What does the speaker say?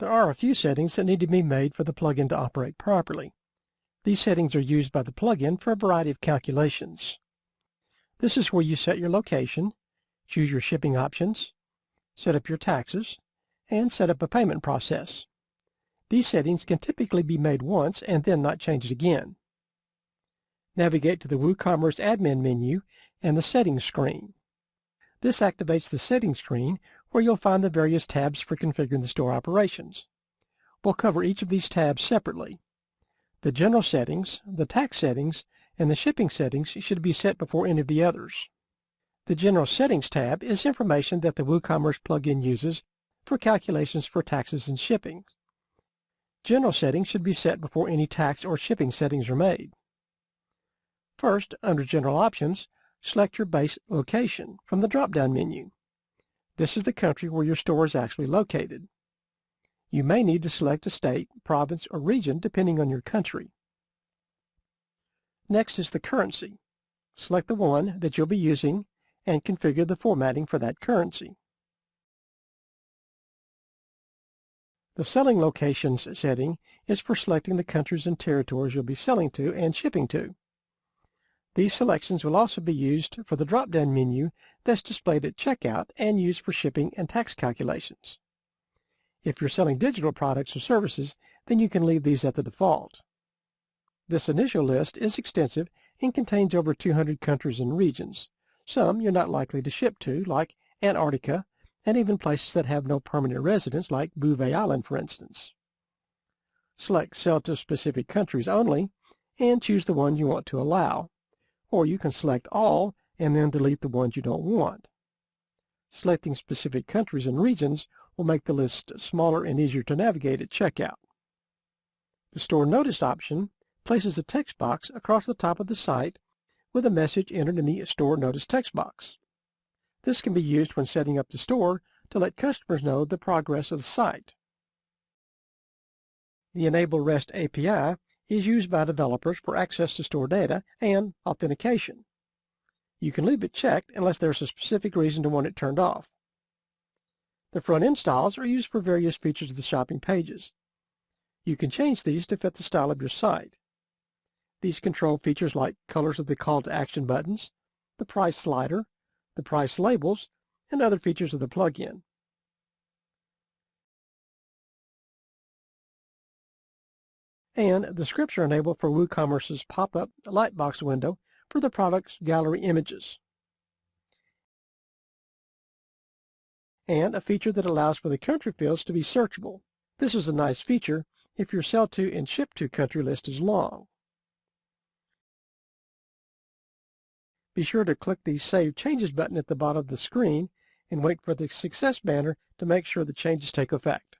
There are a few settings that need to be made for the plugin to operate properly. These settings are used by the plugin for a variety of calculations. This is where you set your location, choose your shipping options, set up your taxes, and set up a payment process. These settings can typically be made once and then not changed again. Navigate to the WooCommerce admin menu and the settings screen. This activates the settings screen where you'll find the various tabs for configuring the store operations. We'll cover each of these tabs separately. The general settings, the tax settings, and the shipping settings should be set before any of the others. The General Settings tab is information that the WooCommerce plugin uses for calculations for taxes and shipping. General settings should be set before any tax or shipping settings are made. First, under General Options, select your base location from the drop-down menu. This is the country where your store is actually located. You may need to select a state, province, or region depending on your country. Next is the currency. Select the one that you'll be using and configure the formatting for that currency. The Selling Locations setting is for selecting the countries and territories you'll be selling to and shipping to. These selections will also be used for the drop-down menu that's displayed at checkout and used for shipping and tax calculations. If you're selling digital products or services, then you can leave these at the default. This initial list is extensive and contains over 200 countries and regions. Some you're not likely to ship to, like Antarctica, and even places that have no permanent residents, like Bouvet Island, for instance. Select Sell to Specific Countries Only, and choose the one you want to allow. Or you can select all and then delete the ones you don't want. Selecting specific countries and regions will make the list smaller and easier to navigate at checkout. The Store Notice option places a text box across the top of the site with a message entered in the Store Notice text box. This can be used when setting up the store to let customers know the progress of the site. The Enable REST API is used by developers for access to store data and authentication. You can leave it checked unless there's a specific reason to want it turned off. The front-end styles are used for various features of the shopping pages. You can change these to fit the style of your site. These control features like colors of the call to action buttons, the price slider, the price labels, and other features of the plugin. And the scripts are enabled for WooCommerce's pop-up lightbox window for the product's gallery images. And a feature that allows for the country fields to be searchable. This is a nice feature if your sell to and ship to country list is long. Be sure to click the Save Changes button at the bottom of the screen and wait for the Success banner to make sure the changes take effect.